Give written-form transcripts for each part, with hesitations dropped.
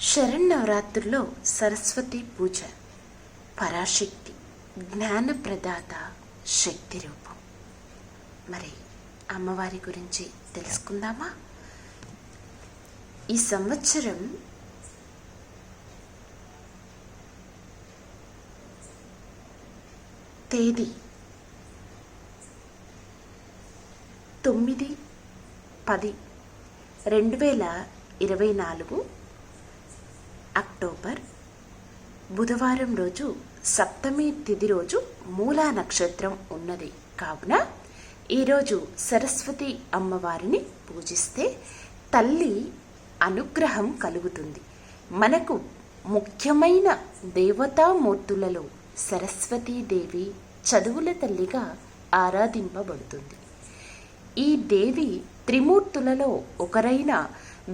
శరన్నవరాత్రుల్లో సరస్వతి పూజ పరాశక్తి జ్ఞానప్రదాత శక్తి రూపం. మరి అమ్మవారి గురించి తెలుసుకుందామా? ఈ సంవత్సరం తేదీ 9/10/2024 అక్టోబర్ బుధవారం రోజు సప్తమి తిథి రోజు మూలా నక్షత్రం ఉన్నది. కావున ఈరోజు సరస్వతి అమ్మవారిని పూజిస్తే తల్లి అనుగ్రహం కలుగుతుంది. మనకు ముఖ్యమైన దేవతామూర్తులలో సరస్వతీదేవి చదువుల తల్లిగా ఆరాధింపబడుతుంది. ఈ దేవి త్రిమూర్తులలో ఒకరైన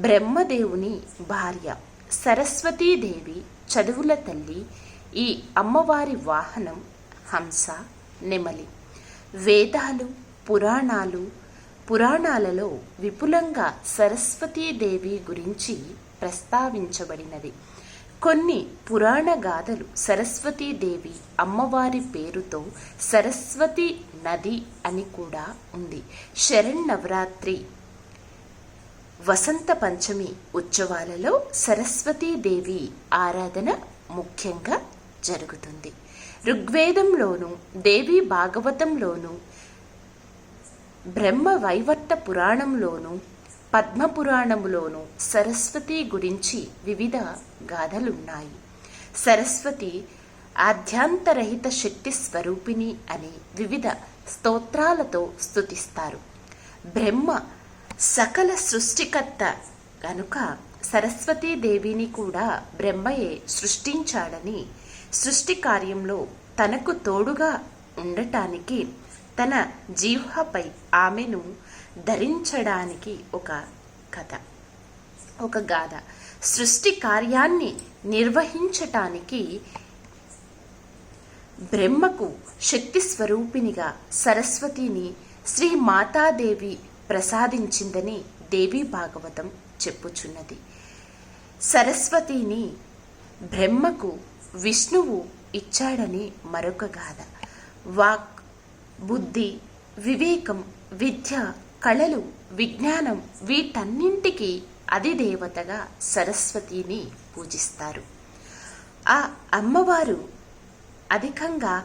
బ్రహ్మదేవుని భార్య. సరస్వతీదేవి చదువుల తల్లి. ఈ అమ్మవారి వాహనం హంస, నెమలి. వేదాలు, పురాణాలలో విపులంగా సరస్వతీదేవి గురించి ప్రస్తావించబడినది. కొన్ని పురాణ గాథలు సరస్వతీదేవి అమ్మవారి పేరుతో సరస్వతి నది అని కూడా ఉంది. శరన్నవరాత్రి, వసంత పంచమి ఉత్సవాలలో సరస్వతీదేవి ఆరాధన ముఖ్యంగా జరుగుతుంది. ఋగ్వేదంలోను, దేవి భాగవతంలోను, బ్రహ్మ వైవర్త పురాణంలోను, పద్మపురాణములోను సరస్వతి గురించి వివిధ గాథలున్నాయి. సరస్వతి ఆద్యాంతరహిత శక్తి స్వరూపిణి అని వివిధ స్తోత్రాలతో స్తుతిస్తారు. బ్రహ్మ సకల సృష్టికర్త కనుక సరస్వతీదేవిని కూడా బ్రహ్మయే సృష్టించాడని, సృష్టి కార్యంలో తనకు తోడుగా ఉండటానికి తన జీహ్వపై ఆమెను ధరించడానికి ఒక గాథ. సృష్టి కార్యాన్ని నిర్వహించటానికి బ్రహ్మకు శక్తి స్వరూపిణిగా సరస్వతిని శ్రీ మాతాదేవి ప్రసాదించిందని దేవి భాగవతం చెప్పుచున్నది. సరస్వతిని బ్రహ్మకు విష్ణువు ఇచ్చాడని మరొక గాథ. వాక్, బుద్ధి, వివేకం, విద్య, కళలు, విజ్ఞానం వీటన్నింటికీ అధిదేవతగా సరస్వతిని పూజిస్తారు. ఆ అమ్మవారు అధికంగా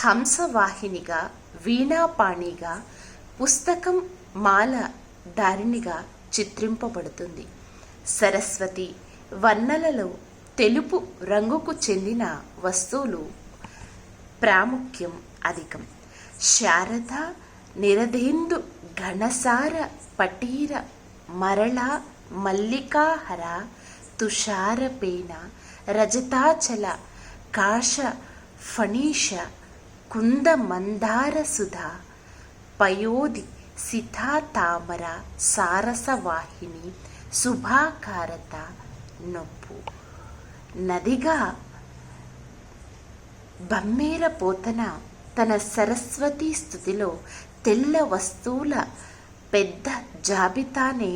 హంసవాహినిగా, వీణాపాణిగా, పుస్తకం మాల ధారిణిగా చిత్రింపబడుతుంది. సరస్వతి వర్ణలలో తెలుపు రంగుకు చెందిన వస్తువులు ప్రాముఖ్యం అధికం. శారద, నిరధేందు, ఘనసార, పటీర, మరళ, మల్లికాహర, తుషారపేన, రజతాచల, కాశ, ఫణీష, కుంద, మందార సుధ, పయోధి, సితా, తామర, సారసవాహిని, శుభాకారత, నొప్పు. నదిగా బమ్మేర పోతన తన సరస్వతి స్థుతిలో తెల్ల వస్తువుల పెద్ద జాబితానే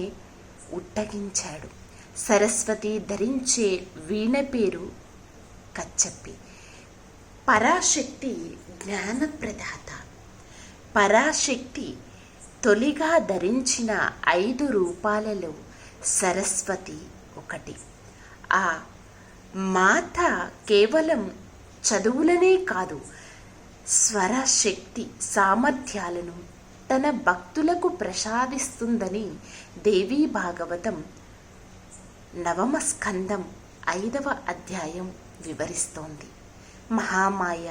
ఉట్టగించాడు. సరస్వతి ధరించే వీణ పేరు కచ్చప్పి. పరాశక్తి జ్ఞానప్రదాత. పరాశక్తి తొలిగా ధరించిన 5 రూపాలలో సరస్వతి ఒకటి. ఆ మాత కేవలం చదువులనే కాదు, స్వరశక్తి సామర్థ్యాలను తన భక్తులకు ప్రసాదిస్తుందని దేవీ భాగవతం 9వ స్కందం 5వ అధ్యాయం వివరిస్తోంది. మహామాయ,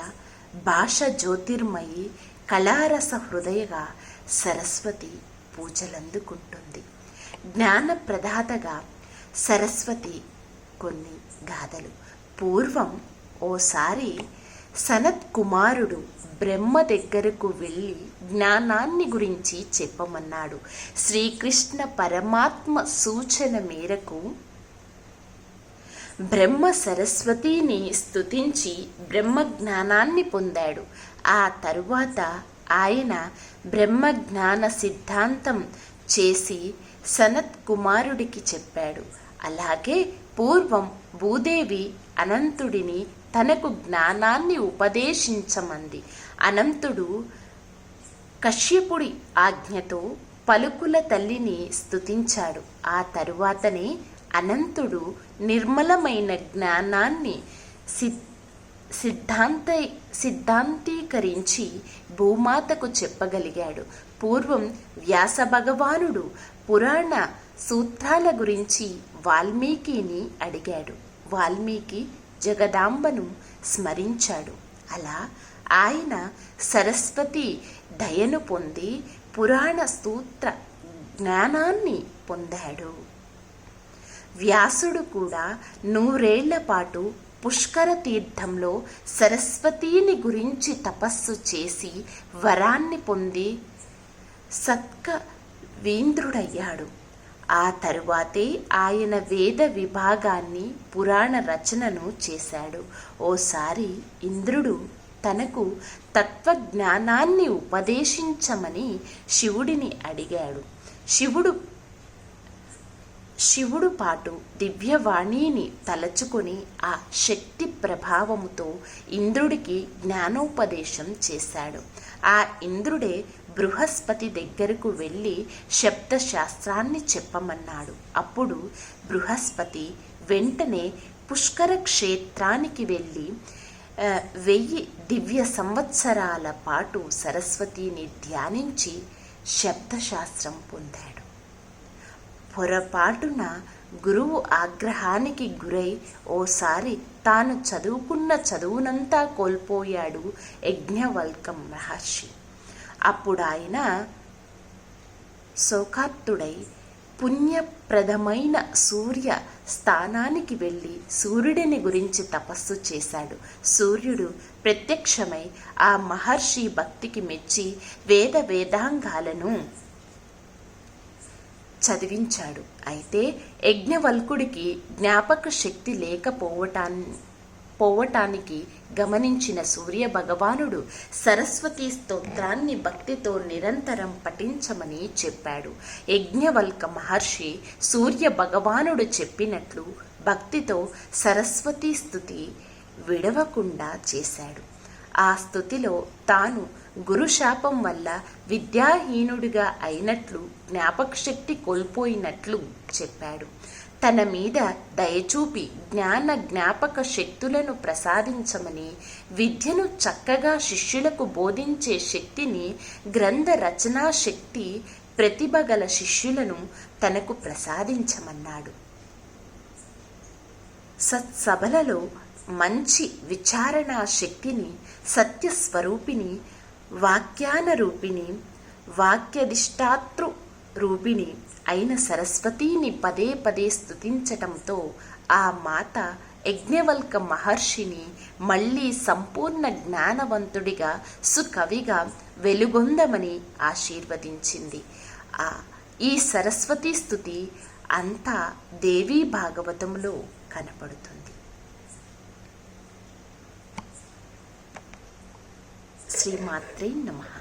భాష జ్యోతిర్మయి, కళారస హృదయగా సరస్వతి పూజలందుకుంటుంది. జ్ఞానప్రదాతగా సరస్వతి కొన్ని గాథలు. పూర్వం ఓసారి సనత్ కుమారుడు బ్రహ్మ దగ్గరకు వెళ్ళి జ్ఞానాన్ని గురించి చెప్పమన్నాడు. శ్రీకృష్ణ పరమాత్మ సూచన మేరకు బ్రహ్మ సరస్వతిని స్తుతించి బ్రహ్మ జ్ఞానాన్ని పొందాడు. ఆ తరువాత ఆయన బ్రహ్మజ్ఞాన సిద్ధాంతం చేసి సనత్ కుమారుడికి చెప్పాడు. అలాగే పూర్వం భూదేవి అనంతుడిని తనకు జ్ఞానాన్ని ఉపదేశించమంది. అనంతుడు కశ్యపుడి ఆజ్ఞతో పలుకుల తల్లిని స్తుతించాడు. ఆ తరువాతనే అనంతుడు నిర్మలమైన జ్ఞానాన్ని సిద్ధాంతీకరించి భూమాతకు చెప్పగలిగాడు. పూర్వం వ్యాస భగవానుడు పురాణ సూత్రాల గురించి వాల్మీకిని అడిగాడు. వాల్మీకి జగదాంబను స్మరించాడు. అలా ఆయన సరస్వతి దయను పొంది పురాణ సూత్ర జ్ఞానాన్ని పొందాడు. వ్యాసుడు కూడా 100 ఏళ్ల పాటు పుష్కర తీర్థంలో సరస్వతీని తపస్సు చేసి వరాన్ని పొంది సత్కవీంద్రుడయ్యాడు. ఆ తరువాతే ఆయన వేద విభాగాన్ని పురాణ రచనను చేశాడు. ఓసారి ఇంద్రుడు తనకు తత్వజ్ఞానాన్ని ఉపదేశించమని శివుడిని అడిగాడు. శివుడు పాటు దివ్యవాణిని తలచుకొని ఆ శక్తి ప్రభావముతో ఇంద్రుడికి జ్ఞానోపదేశం చేశాడు. ఆ ఇంద్రుడే బృహస్పతి దగ్గరకు వెళ్ళి శబ్దశాస్త్రాన్ని చెప్పమన్నాడు. అప్పుడు బృహస్పతి వెంటనే పుష్కర క్షేత్రానికి వెళ్ళి 1000 దివ్య సంవత్సరాల పాటు సరస్వతిని ధ్యానించి శబ్దశాస్త్రం పొందాడు. పొరపాటున గురువు ఆగ్రహానికి గురై ఓసారి తాను చదువుకున్న చదువునంతా కోల్పోయాడు యజ్ఞవల్క మహర్షి. అప్పుడు ఆయన శోకార్తుడై పుణ్యప్రదమైన సూర్య స్థానానికి వెళ్ళి సూర్యుడిని గురించి తపస్సు చేశాడు. సూర్యుడు ప్రత్యక్షమై ఆ మహర్షి భక్తికి మెచ్చి వేదాంగాలను చదివించాడు. అయితే యజ్ఞవల్కుడికి జ్ఞాపక శక్తి లేకపోవటానికి గమనించిన సూర్య భగవానుడు సరస్వతి స్తోత్రాన్ని భక్తితో నిరంతరం పఠించమని చెప్పాడు. యజ్ఞవల్క మహర్షి సూర్య భగవానుడు చెప్పినట్లు భక్తితో సరస్వతి స్తుతి విడవకుండా చేశాడు. ఆ స్తుతిలో తాను గురుశాపం వల్ల విద్యాహీనుడిగా అయినట్లు, జ్ఞాపకశక్తి కోల్పోయినట్లు చెప్పాడు. తన మీద దయచూపి జ్ఞాపక శక్తులను ప్రసాదించమని, విద్యను చక్కగా శిష్యులకు బోధించే శక్తిని, గ్రంథ రచనా శక్తి, ప్రతిభ గల శిష్యులను తనకు ప్రసాదించమన్నాడు. సత్సభలలో మంచి విచారణా శక్తిని, సత్యస్వరూపిణి, వాక్యానరూపిణి, వాక్యధిష్టాతృ రూపిణి అయిన సరస్వతిని పదే పదే స్తుతించటంతో ఆ మాత యజ్ఞవల్క మహర్షిని మళ్ళీ సంపూర్ణ జ్ఞానవంతుడిగా, సుకవిగా వెలుగొందమని ఆశీర్వదించింది. ఈ సరస్వతి స్తుతి అంతా దేవీ భాగవతంలో కనపడుతుంది. శ్రీమాత్రే నమః.